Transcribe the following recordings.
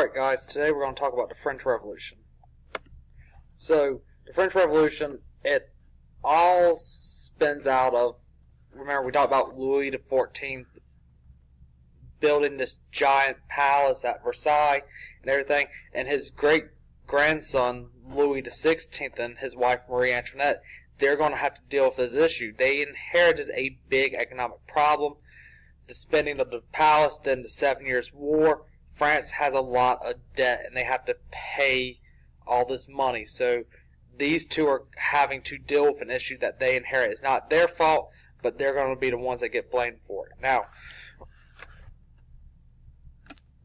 Alright guys, today we're going to talk about the French Revolution. So, the French Revolution, it all spins out of, remember we talked about Louis XIV building this giant palace at Versailles and everything, and his great-grandson Louis XVI and his wife Marie Antoinette, they're going to have to deal with this issue. They inherited a big economic problem, the spending of the palace, then the 7 Years' War. France has a lot of debt and they have to pay all this money. So these two are having to deal with an issue that they inherit. It's not their fault, but they're going to be the ones that get blamed for it. Now,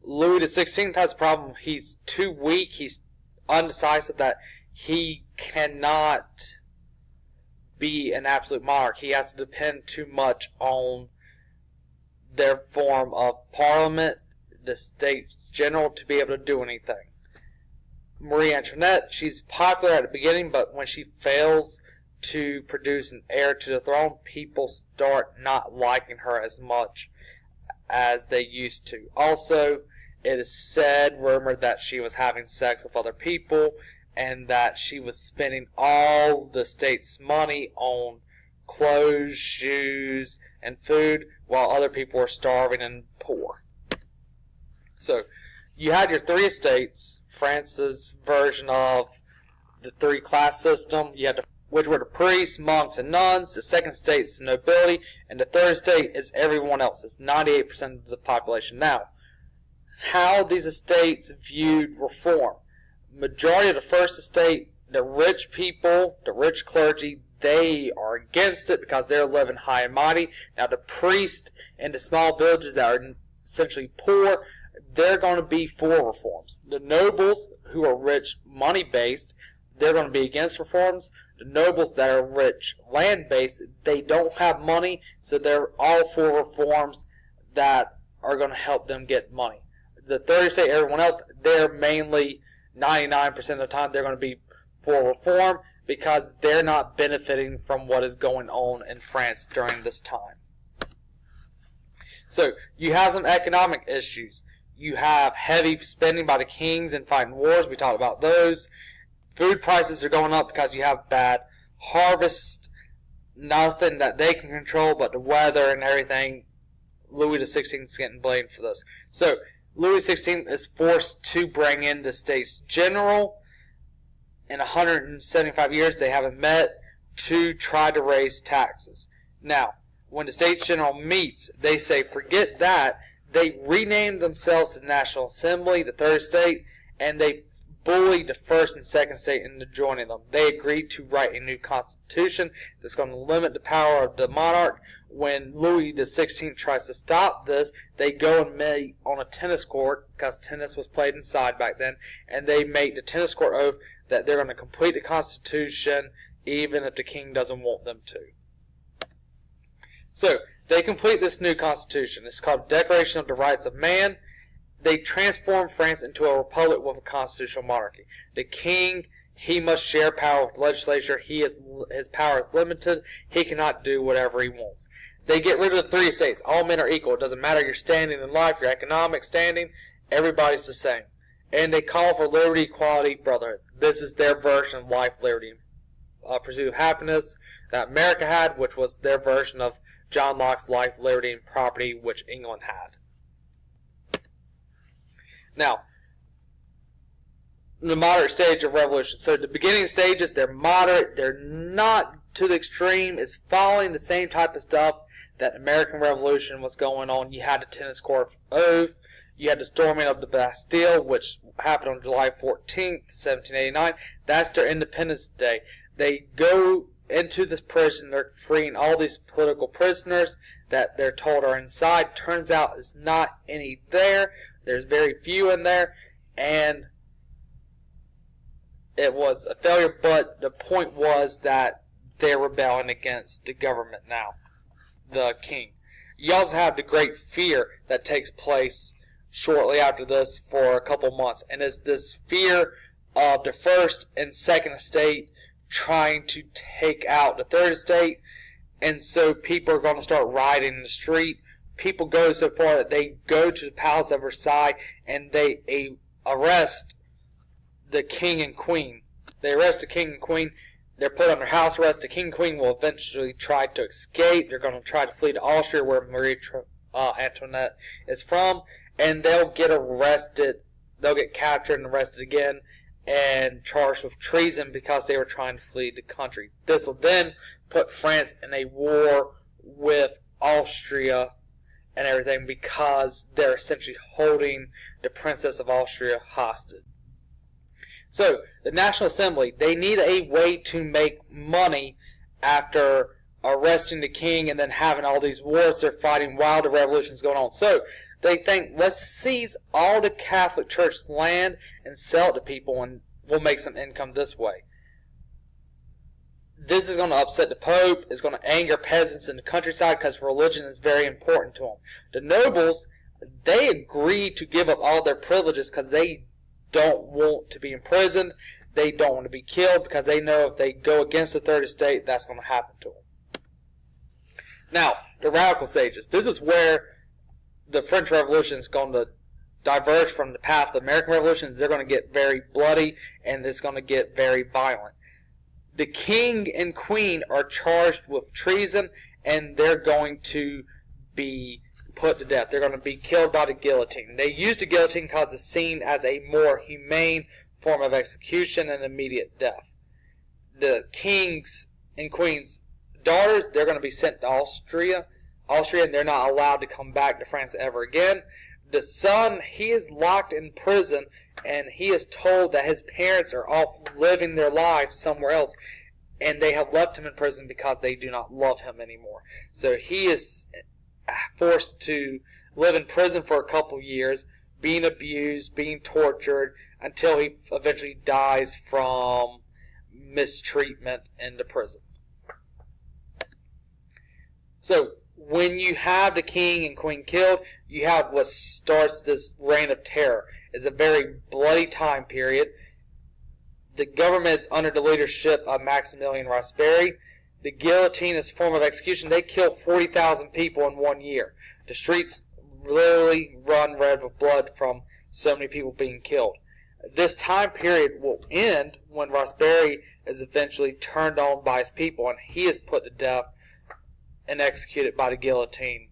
Louis XVI has a problem. He's too weak. He's undecisive that he cannot be an absolute monarch. He has to depend too much on their form of parliament, the States General, to be able to do anything. Marie Antoinette, she's popular at the beginning, but when she fails to produce an heir to the throne, people start not liking her as much as they used to. Also, it is said, rumored, that she was having sex with other people and that she was spending all the state's money on clothes, shoes, and food, while other people were starving and poor. So, you had your three estates, France's version of the three-class system. You had which were the priests, monks, and nuns. The second estate is the nobility, and the third estate is everyone else. It's 98% of the population. Now, how these estates viewed reform. Majority of the first estate, the rich people, the rich clergy, they are against it because they're living high and mighty. Now, the priests in the small villages that are essentially poor, they're going to be for reforms. The nobles, who are rich, money-based, they're going to be against reforms. The nobles that are rich, land-based, they don't have money, so they're all for reforms that are going to help them get money. The third estate, everyone else, they're mainly 99% of the time they're going to be for reform because they're not benefiting from what is going on in France during this time. So, you have some economic issues. You have heavy spending by the kings and fighting wars. We talked about those. Food prices are going up because you have bad harvest. Nothing that they can control but the weather and everything. Louis XVI is getting blamed for this. So, Louis XVI is forced to bring in the States General. In 175 years, they haven't met to try to raise taxes. Now, when the States General meets, they say, forget that. They renamed themselves to the National Assembly, the third estate, and they bullied the first and second estate into joining them. They agreed to write a new constitution that's going to limit the power of the monarch. When Louis XVI tries to stop this, they go and meet on a tennis court, because tennis was played inside back then, and they make the tennis court oath that they're going to complete the constitution even if the king doesn't want them to. So, they complete this new constitution. It's called Declaration of the Rights of Man. They transform France into a republic with a constitutional monarchy. The king, he must share power with the legislature. His power is limited. He cannot do whatever he wants. They get rid of the three estates. All men are equal. It doesn't matter your standing in life, your economic standing. Everybody's the same. And they call for liberty, equality, brotherhood. This is their version of life, liberty, pursuit of happiness that America had, which was their version of John Locke's Life, Liberty, and Property, which England had. Now, the moderate stage of revolution. So the beginning stages, they're moderate. They're not to the extreme. It's following the same type of stuff that American Revolution was going on. You had the tennis court oath. You had the storming of the Bastille, which happened on July 14th, 1789. That's their Independence Day. They go into this prison. They're freeing all these political prisoners that they're told are inside. Turns out there's not any there. There's very few in there, and it was a failure, but the point was that they're rebelling against the government now, the king. You also have the Great Fear that takes place shortly after this for a couple months, and it's this fear of the first and second estate trying to take out the third estate, and so people are going to start rioting in the street. People go so far that they go to the Palace of Versailles and they arrest the king and queen. They arrest the king and queen. They're put under house arrest. The king and queen will eventually try to escape. They're going to try to flee to Austria, where Marie Antoinette is from, and they'll get arrested. They'll get captured and arrested again and charged with treason because they were trying to flee the country. This will then put France in a war with Austria and everything because they're essentially holding the Princess of Austria hostage. So, the National Assembly, they need a way to make money after arresting the king and then having all these wars they're fighting while the revolution is going on. So, they think, let's seize all the Catholic Church's land and sell it to people, and we'll make some income this way. This is going to upset the Pope. It's going to anger peasants in the countryside because religion is very important to them. The nobles, they agree to give up all their privileges because they don't want to be imprisoned. They don't want to be killed because they know if they go against the third estate, that's going to happen to them. Now, the radical sages. This is where the French Revolution is going to diverge from the path of the American Revolution. They're going to get very bloody and it's going to get very violent. The king and queen are charged with treason and they're going to be put to death. They're going to be killed by the guillotine. They use the guillotine because it's seen as a more humane form of execution and immediate death. The king's and queen's daughters, they're going to be sent to Austria, and they're not allowed to come back to France ever again. The son, he is locked in prison, and he is told that his parents are off living their lives somewhere else, and they have left him in prison because they do not love him anymore. So he is forced to live in prison for a couple years, being abused, being tortured, until he eventually dies from mistreatment in the prison. So, when you have the king and queen killed, you have what starts this reign of terror. It's a very bloody time period. The government is under the leadership of Maximilien Robespierre. The guillotine is a form of execution. They kill 40,000 people in 1 year. The streets literally run red with blood from so many people being killed. This time period will end when Robespierre is eventually turned on by his people and he is put to death and executed by the guillotine.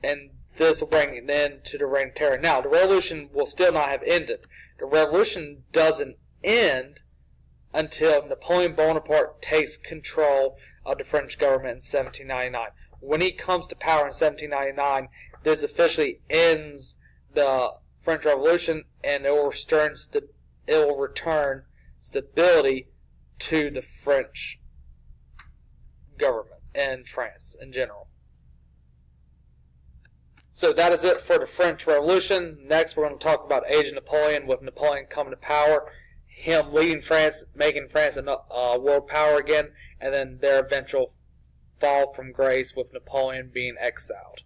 And this will bring an end to the Reign of Terror. Now, the revolution will still not have ended. The revolution doesn't end until Napoleon Bonaparte takes control of the French government in 1799. When he comes to power in 1799, this officially ends the French Revolution, and it will return stability to the French government and France in general. So that is it for the French Revolution. Next, we're going to talk about Age of Napoleon, with Napoleon coming to power, him leading France, making France a world power again, and then their eventual fall from grace with Napoleon being exiled.